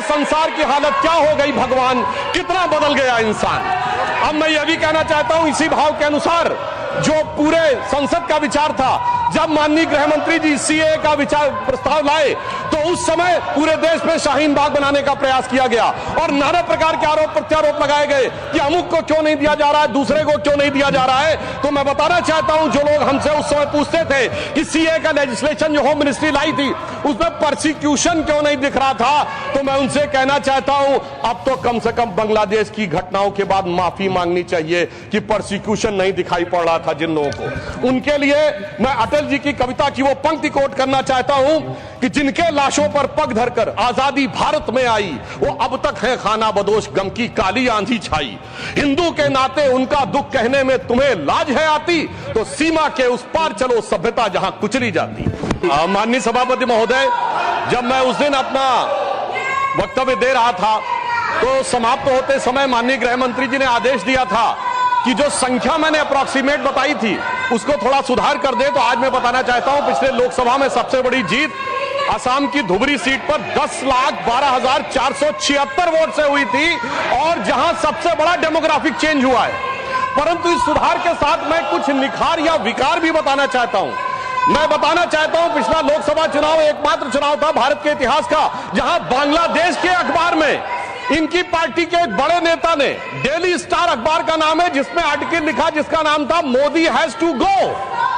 संसार की हालत क्या हो गई भगवान, कितना बदल गया इंसान। अब मैं यह भी कहना चाहता हूं इसी भाव के अनुसार जो पूरे संसद का विचार था, जब माननीय गृह मंत्री जी सीए का विचार प्रस्ताव लाए तो उस समय पूरे देश में शाहीन बाग बनाने का प्रयास किया गया और नाना प्रकार के आरोप प्रत्यारोप लगाए गए कि अमुक को क्यों नहीं दिया जा रहा है, दूसरे को क्यों नहीं दिया जा रहा है। तो मैं बताना चाहता हूं, जो लोग हमसे उस समय पूछते थे कि सीए का लेजिस्लेशन जो होम मिनिस्ट्री लाई थी उसमें परसिक्यूशन क्यों नहीं दिख रहा था, तो मैं उनसे कहना चाहता हूं अब तो कम से कम बांग्लादेश की घटनाओं के बाद माफी मांगनी चाहिए कि परसिक्यूशन नहीं दिखाई पड़ रहा था जिन लोगों को। उनके लिए मैं अटल जी की कविता की वो पंक्ति कोट करना चाहता हूं कि जिनके लाशों पर पग धरकर आजादी भारत में आई, वो अब तक है खाना बदोश, गम की काली आंधी छाई। हिंदू के नाते उनका दुख कहने में तुम्हें लाज है आती, तो सीमा के उस पार चलो सभ्यता जहां कुचली जाती। माननीय सभापति महोदय, जब मैं उस दिन अपना वक्तव्य दे रहा था तो समाप्त होते समय माननीय गृह मंत्री जी ने आदेश दिया था कि जो संख्या मैंने अप्रॉक्सीमेट बताई थी उसको थोड़ा सुधार कर दे। तो आज मैं बताना चाहता हूं पिछले लोकसभा में सबसे बड़ी जीत असम की धुबरी सीट पर 10,12,476 वोट से हुई थी और जहां सबसे बड़ा डेमोग्राफिक चेंज हुआ है। परंतु इस सुधार के साथ मैं कुछ निखार या विकार भी बताना चाहता हूं। मैं बताना चाहता हूं पिछला लोकसभा चुनाव एकमात्र चुनाव था भारत के इतिहास का जहां बांग्लादेश के अखबार में इनकी पार्टी के एक बड़े नेता ने, डेली स्टार अखबार का नाम है, जिसमें आर्टिकल लिखा जिसका नाम था मोदी हैज टू गो।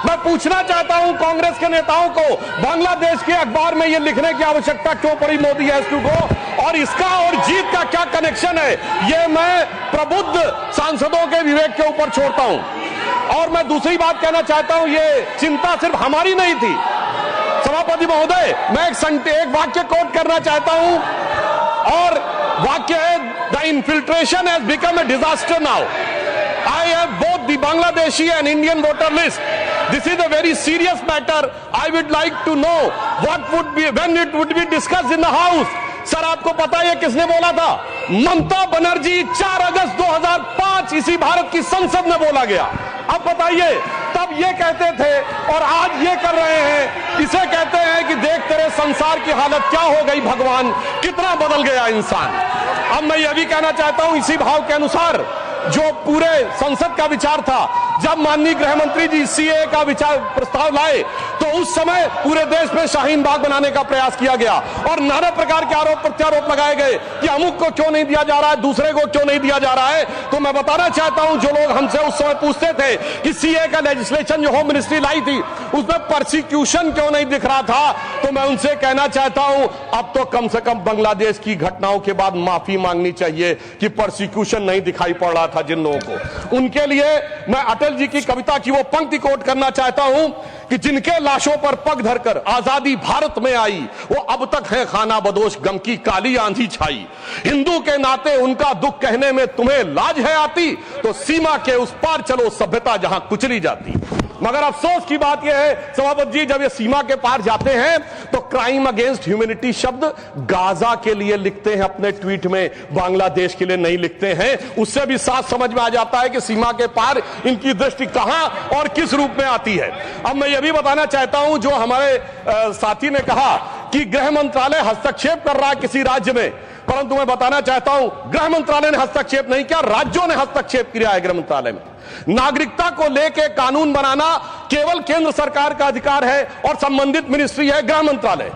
मैं पूछना चाहता हूं कांग्रेस के नेताओं को, बांग्लादेश के अखबार में यह लिखने की आवश्यकता क्यों पड़ी मोदी हैज टू गो, और इसका और जीत का क्या कनेक्शन है, यह मैं प्रबुद्ध सांसदों के विवेक के ऊपर छोड़ता हूं। और मैं दूसरी बात कहना चाहता हूं, यह चिंता सिर्फ हमारी नहीं थी सभापति महोदय। मैं एक वाक्य कोट करना चाहता हूं और वाक्य है, the infiltration has become a disaster now. I have both the Bangladeshi and Indian voter list. This is a very serious matter. I would like to know what would be when it would be discussed in the House. Sir आपको पता है किसने बोला था? ममता बनर्जी 4 अगस्त 2005 इसी भारत की संसद में बोला गया। अब बताइए, तब ये कहते थे और आज ये कर रहे हैं। इसे कहते हैं कि देख तेरे संसार की हालत क्या हो गई भगवान, कितना बदल गया इंसान। अब मैं यह भी कहना चाहता हूं इसी भाव के अनुसार जो पूरे संसद का विचार था, जब माननीय गृह मंत्री जी सीए का विचार प्रस्ताव लाए तो उस समय पूरे देश में शाहीन बाग बनाने का प्रयास किया गया और नाना प्रकार के आरोप प्रत्यारोप लगाए गए कि अमुक को क्यों नहीं दिया जा रहा है, दूसरे को क्यों नहीं दिया जा रहा है। तो मैं बताना चाहता हूं, जो लोग हमसे उस समय पूछते थे कि सीए का लेजिस्लेशन जो होम मिनिस्ट्री लाई थी उसमें परसिक्यूशन क्यों नहीं दिख रहा था, तो मैं उनसे कहना चाहता हूं अब तो कम से कम बांग्लादेश की घटनाओं के बाद माफी मांगनी चाहिए कि परसिक्यूशन नहीं दिखाई पड़ रहा था जिन लोगों को। उनके लिए मैं अटल जी की कविता की वो पंक्ति कोट करना चाहता हूं कि जिनके लाशों पर पग धरकर आजादी भारत में आई, वो अब तक है खाना बदोश, गम की काली आंधी छाई। हिंदू के नाते उनका दुख कहने में तुम्हें लाज है आती, तो सीमा के उस पार चलो सभ्यता जहां कुचली जाती। मगर अफसोस की बात यह है सभापति जी, जब ये सीमा के पार जाते हैं तो क्राइम अगेंस्ट ह्यूमैनिटी शब्द गाजा के लिए लिखते हैं अपने ट्वीट में, बांग्लादेश के लिए नहीं लिखते हैं। उससे भी साफ समझ में आ जाता है कि सीमा के पार इनकी दृष्टि कहां और किस रूप में आती है। अब मैं यह भी बताना चाहता हूं, जो हमारे साथी ने कहा कि गृह मंत्रालय हस्तक्षेप कर रहा है किसी राज्य में, परंतु मैं बताना चाहता हूं गृह मंत्रालय ने हस्तक्षेप नहीं किया, राज्यों ने हस्तक्षेप किया है। गृह मंत्रालय में नागरिकता को लेकर कानून बनाना केवल केंद्र सरकार का अधिकार है और संबंधित मिनिस्ट्री है गृह मंत्रालय।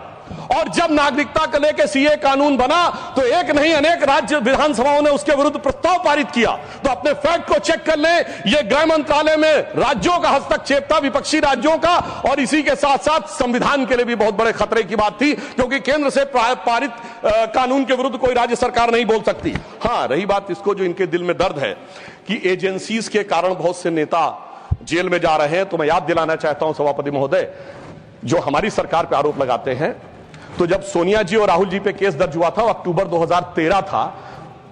और जब नागरिकता को लेकर सीए कानून बना तो एक नहीं अनेक राज्य विधानसभाओं ने उसके विरुद्ध प्रस्ताव पारित किया। तो अपने फैक्ट को चेक कर लें, यह गृह मंत्रालय में राज्यों का हस्तक्षेप था, विपक्षी राज्यों का, और इसी के साथ साथ संविधान के लिए भी बहुत बड़े खतरे की बात थी, क्योंकि केंद्र से पारित कानून के विरुद्ध कोई राज्य सरकार नहीं बोल सकती। हां, रही बात इसको जो इनके दिल में दर्द है कि एजेंसीज के कारण बहुत से नेता जेल में जा रहे हैं, तो मैं याद दिलाना चाहता हूं सभापति महोदय, जो हमारी सरकार पर आरोप लगाते हैं, तो जब सोनिया जी और राहुल जी पे केस दर्ज हुआ था वो अक्टूबर 2013 था,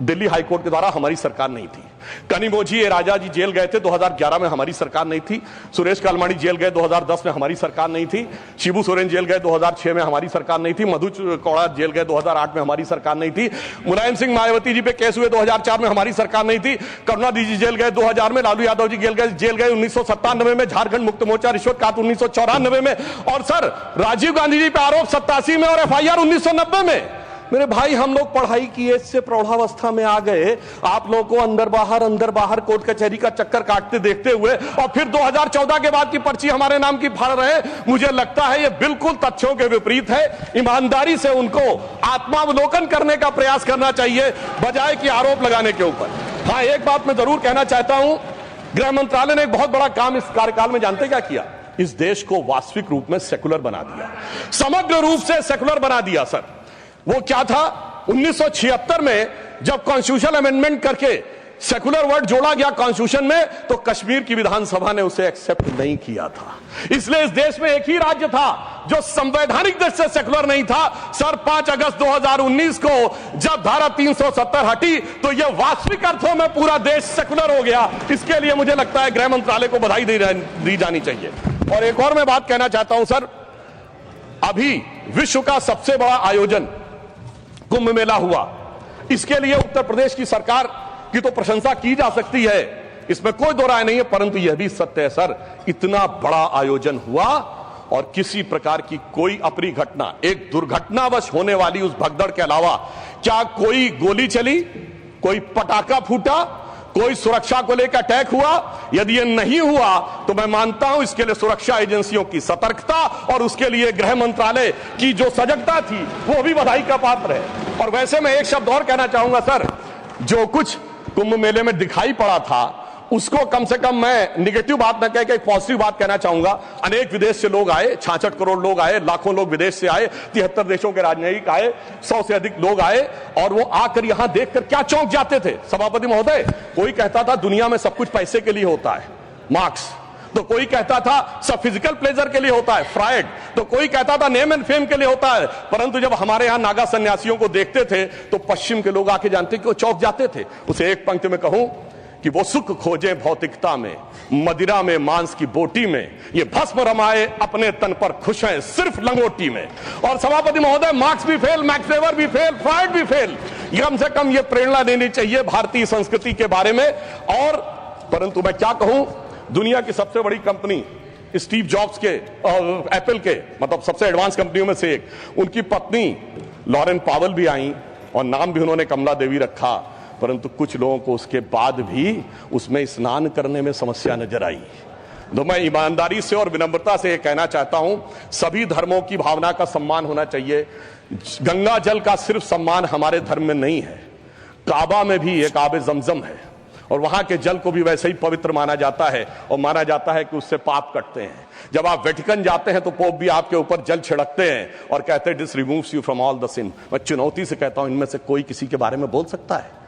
दिल्ली हाईकोर्ट के द्वारा, हमारी सरकार नहीं थी। कनिमोझी राजा जी जेल गए थे 2011 में, हमारी सरकार नहीं थी। सुरेश कालमाणी जेल गए 2010 में, हमारी सरकार नहीं थी। शिबू सोरेन जेल गए 2006 में, हमारी सरकार नहीं थी। मधु कौड़ा जेल गए 2008 में, हमारी सरकार नहीं थी। मुलायम सिंह मायावती जी पे केस हुए 2004 में, हमारी सरकार नहीं थी। करुणानिधि जी जेल गए 2000 में, लालू यादव जी जेल गए 1997 में, झारखंड मुक्त मोर्चा रिश्वत काट 1994 में, और सर राजीव गांधी जी पे आरोप 87 में और FIR 1990 में। मेरे भाई, हम लोग पढ़ाई किए, इससे प्रौढ़ावस्था में आ गए, आप लोगों को अंदर बाहर कोर्ट कचहरी का चक्कर काटते देखते हुए और फिर 2014 के बाद की पर्ची हमारे नाम की फाड़ रहे हैं। मुझे लगता है यह बिल्कुल तथ्यों के विपरीत है। ईमानदारी से उनको आत्मावलोकन करने का प्रयास करना चाहिए बजाय कि आरोप लगाने के ऊपर। हाँ, एक बात मैं जरूर कहना चाहता हूं, गृह मंत्रालय ने एक बहुत बड़ा काम इस कार्यकाल में जानते क्या किया? इस देश को वास्तविक रूप में सेकुलर बना दिया, समग्र रूप से सेकुलर बना दिया। सर, वो क्या था? 1976 में जब कॉन्स्टिट्यूशन अमेंडमेंट करके सेकुलर वर्ड जोड़ा गया कॉन्स्टिट्यूशन में, तो कश्मीर की विधानसभा ने उसे एक्सेप्ट नहीं किया था। इसलिए इस देश में एक ही राज्य था जो संवैधानिक दृष्टि से सेकुलर नहीं था। सर, 5 अगस्त 2019 को जब धारा 370 हटी तो यह वास्तविक अर्थों में पूरा देश सेकुलर हो गया। इसके लिए मुझे लगता है गृह मंत्रालय को बधाई दी जानी चाहिए। और एक और मैं बात कहना चाहता हूं सर, अभी विश्व का सबसे बड़ा आयोजन कुंभ मेला हुआ, इसके लिए उत्तर प्रदेश की सरकार की तो प्रशंसा की जा सकती है, इसमें कोई दो राय नहीं है, परंतु यह भी सत्य है सर, इतना बड़ा आयोजन हुआ और किसी प्रकार की कोई अप्रिय घटना, एक दुर्घटनावश होने वाली उस भगदड़ के अलावा क्या कोई गोली चली, कोई पटाखा फूटा, कोई सुरक्षा को लेकर अटैक हुआ? यदि यह नहीं हुआ तो मैं मानता हूं इसके लिए सुरक्षा एजेंसियों की सतर्कता और उसके लिए गृह मंत्रालय की जो सजगता थी वो भी बधाई का पात्र है। और वैसे मैं एक शब्द और कहना चाहूंगा सर, जो कुछ कुंभ मेले में दिखाई पड़ा था उसको कम से कम मैं निगेटिव बात न कह के एक पॉजिटिव बात कहना चाहूंगा। अनेक विदेश से लोग आए, 66 करोड़ लोग आए, लाखों लोग विदेश से आए, 73 देशों के राजनयिक आए, 100 से अधिक लोग आए और वो आकर यहां देखकर क्या चौंक जाते थे सभापति महोदय। कोई कहता था दुनिया में सब कुछ पैसे के लिए होता है, मार्क्स, तो कोई कहता था सब फिजिकल प्लेजर के लिए होता है, फ्रायड, तो कोई कहता था नेम एंड फेम के लिए होता है। परंतु जब हमारे यहां नागा सन्यासियों को देखते थे तो पश्चिम के लोग आके जानते कि वो चौंक जाते थे। उसे एक पंक्ति में कहूं कि वो सुख खोजे भौतिकता में, मदिरा में, मांस की बोटी में, ये भस्म रमाए अपने तन पर, खुश हैं सिर्फ लंगोटी में। और सभापति महोदय, मार्क्स भी फेल, मैक्स वेबर भी फेल, फ्रायड भी फेल। कम से कम ये प्रेरणा देनी चाहिए भारतीय संस्कृति के बारे में। और परंतु मैं क्या कहूं, दुनिया की सबसे बड़ी कंपनी स्टीव जॉब्स के और एप्पल के, मतलब सबसे एडवांस कंपनियों में से एक, उनकी पत्नी लॉरेन पावेल भी आई और नाम भी उन्होंने कमला देवी रखा। परंतु कुछ लोगों को उसके बाद भी उसमें स्नान करने में समस्या नजर आई। तो मैं ईमानदारी से और विनम्रता से कहना चाहता हूं, सभी धर्मों की भावना का सम्मान होना चाहिए। गंगा जल का सिर्फ सम्मान हमारे धर्म में नहीं है, काबा में भी एक आबे जमजम है और वहां के जल को भी वैसे ही पवित्र माना जाता है और माना जाता है कि उससे पाप कटते हैं। जब आप वेटिकन जाते हैं तो पोप भी आपके ऊपर जल छिड़कते हैं और कहते हैं this removes you from all the sin. मैं चुनौती से कहता हूं, इनमें से कोई किसी के बारे में बोल सकता है?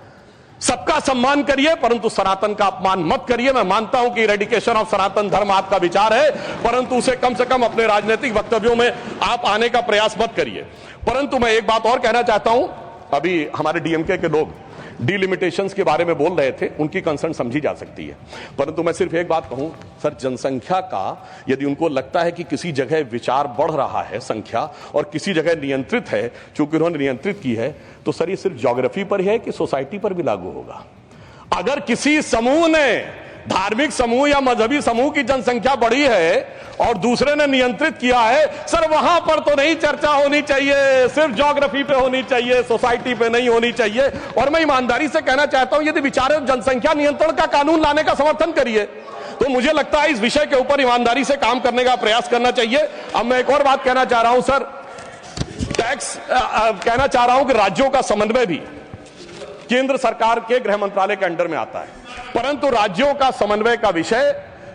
सबका सम्मान करिए परंतु सनातन का अपमान मत करिए। मैं मानता हूं कि रेडिकेशन ऑफ सनातन धर्म आपका विचार है, परंतु उसे कम से कम अपने राजनीतिक वक्तव्यों में आप आने का प्रयास मत करिए। परंतु मैं एक बात और कहना चाहता हूं, अभी हमारे डीएमके के लोग डिलिमिटेशंस के बारे में बोल रहे थे, उनकी कंसर्न समझी जा सकती है, परंतु मैं सिर्फ एक बात कहूं सर, जनसंख्या का यदि उनको लगता है कि किसी जगह विचार बढ़ रहा है संख्या और किसी जगह नियंत्रित है, चूंकि उन्होंने नियंत्रित की है, तो सर ये सिर्फ ज्योग्राफी पर है कि सोसाइटी पर भी लागू होगा? अगर किसी समूह ने, धार्मिक समूह या मजहबी समूह की जनसंख्या बढ़ी है और दूसरे ने नियंत्रित किया है, सर वहां पर तो नहीं चर्चा होनी चाहिए, सिर्फ ज्योग्राफी पे होनी चाहिए, सोसाइटी पे नहीं होनी चाहिए। और मैं ईमानदारी से कहना चाहता हूं, यदि विचार जनसंख्या नियंत्रण का कानून लाने का समर्थन करिए, तो मुझे लगता है इस विषय के ऊपर ईमानदारी से काम करने का प्रयास करना चाहिए। अब मैं एक और बात कहना चाह रहा हूं सर, टैक्स कहना चाह रहा हूं कि राज्यों का समन्वय भी केंद्र सरकार के गृह मंत्रालय के अंडर में आता है, परंतु राज्यों का समन्वय का विषय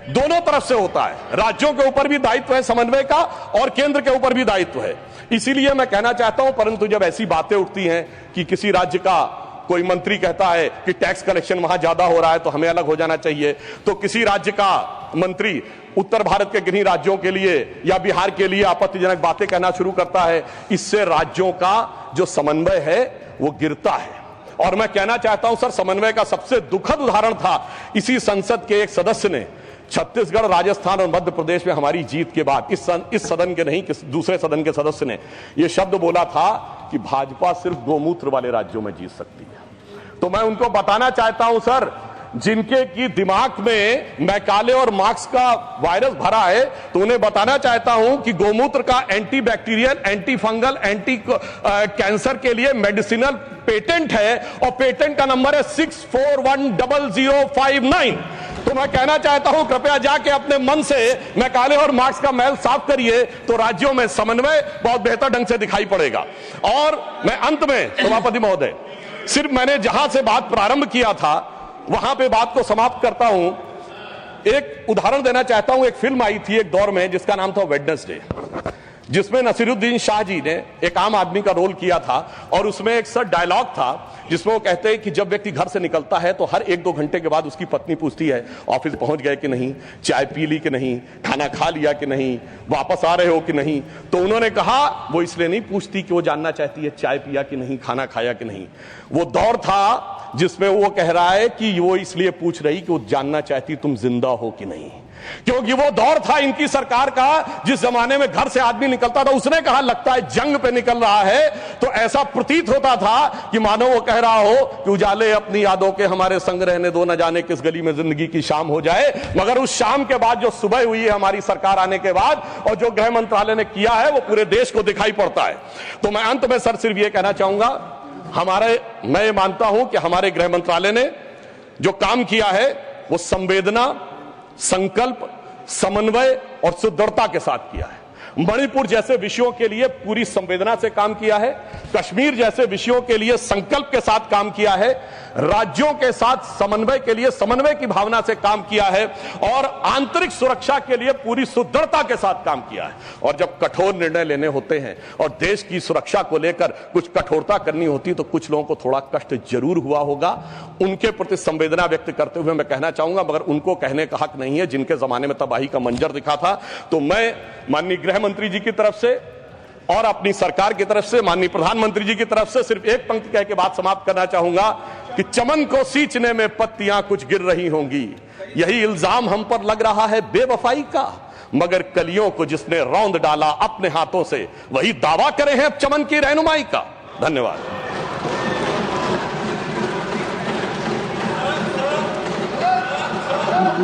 दोनों तरफ से होता है। राज्यों के ऊपर भी दायित्व है समन्वय का और केंद्र के ऊपर भी दायित्व है। इसीलिए मैं कहना चाहता हूं, परंतु जब ऐसी बातें उठती हैं कि किसी राज्य का कोई मंत्री कहता है कि टैक्स कलेक्शन वहां ज्यादा हो रहा है तो हमें अलग हो जाना चाहिए, तो किसी राज्य का मंत्री उत्तर भारत के किन्हीं राज्यों के लिए या बिहार के लिए आपत्तिजनक बातें कहना शुरू करता है, इससे राज्यों का जो समन्वय है वो गिरता है। और मैं कहना चाहता हूं सर, समन्वय का सबसे दुखद उदाहरण था इसी संसद के एक सदस्य ने छत्तीसगढ़, राजस्थान और मध्य प्रदेश में हमारी जीत के बाद इस सदन के नहीं, दूसरे सदन के सदस्य ने यह शब्द बोला था कि भाजपा सिर्फ गोमूत्र वाले राज्यों में जीत सकती है। तो मैं उनको बताना चाहता हूं सर जिनके की दिमाग में मैकाले और मार्क्स का वायरस भरा है, तो उन्हें बताना चाहता हूं कि गोमूत्र का anti bacterial, anti fungal, anti cancer के लिए मेडिसिनल पेटेंट है और पेटेंट का नंबर है 64100059। तो मैं कहना चाहता हूं कृपया जाके अपने मन से मैकाले और मार्क्स का मैल साफ करिए, तो राज्यों में समन्वय बहुत बेहतर ढंग से दिखाई पड़ेगा। और मैं अंत में सभापति महोदय, सिर्फ मैंने जहां से बात प्रारंभ किया था वहां पे बात को समाप्त करता हूं। एक उदाहरण देना चाहता हूं। एक फिल्म आई थी एक दौर में जिसका नाम था वेडनेसडे, जिसमें नसीरुद्दीन शाह जी ने एक आम आदमी का रोल किया था और उसमें एक सर डायलॉग था जिसमें वो कहते हैं कि जब व्यक्ति घर से निकलता है तो हर 1-2 घंटे के बाद उसकी पत्नी पूछती है ऑफिस पहुंच गए कि नहीं, चाय पी ली कि नहीं, खाना खा लिया कि नहीं, वापस आ रहे हो कि नहीं। तो उन्होंने कहा वो इसलिए नहीं पूछती कि वो जानना चाहती है चाय पिया कि नहीं, खाना खाया कि नहीं। वो दौर था जिसमें वो कह रहा है कि वो इसलिए पूछ रही कि वो जानना चाहती तुम जिंदा हो कि नहीं, क्योंकि वो दौर था इनकी सरकार का जिस जमाने में घर से आदमी निकलता था उसने कहा लगता है जंग पे निकल रहा है, तो ऐसा प्रतीत होता था कि मानो वो कह रहा हो कि उजाले अपनी यादों के हमारे संग रहने दो, न जाने किस गली में जिंदगी की शाम हो जाए। मगर उस शाम के बाद जो सुबह हुई है हमारी सरकार आने के बाद और जो गृह मंत्रालय ने किया है वो पूरे देश को दिखाई पड़ता है। तो मैं अंत में सर सिर्फ ये कहना चाहूंगा, मैं ये मानता हूं कि हमारे गृह मंत्रालय ने जो काम किया है वो संवेदना, संकल्प, समन्वय और सुदृढ़ता के साथ किया है। मणिपुर जैसे विषयों के लिए पूरी संवेदना से काम किया है, कश्मीर जैसे विषयों के लिए संकल्प के साथ काम किया है, राज्यों के साथ समन्वय के लिए समन्वय की भावना से काम किया है और आंतरिक सुरक्षा के लिए पूरी सुदृढ़ता के साथ काम किया है। और जब कठोर निर्णय लेने होते हैं और देश की सुरक्षा को लेकर कुछ कठोरता करनी होती तो कुछ लोगों को थोड़ा कष्ट जरूर हुआ होगा। उनके प्रति संवेदना व्यक्त करते हुए मैं कहना चाहूंगा, मगर उनको कहने का हक नहीं है जिनके जमाने में तबाही का मंजर दिखा था। तो मैं माननीय गृह मंत्री जी की तरफ से और अपनी सरकार की तरफ से, माननीय प्रधानमंत्री जी की तरफ से सिर्फ एक पंक्ति कह के बात समाप्त करना चाहूंगा कि चमन को सींचने में पत्तियां कुछ गिर रही होंगी, यही इल्जाम हम पर लग रहा है बेवफाई का, मगर कलियों को जिसने रौंद डाला अपने हाथों से वही दावा करे हैं चमन की रहनुमाई का। धन्यवाद।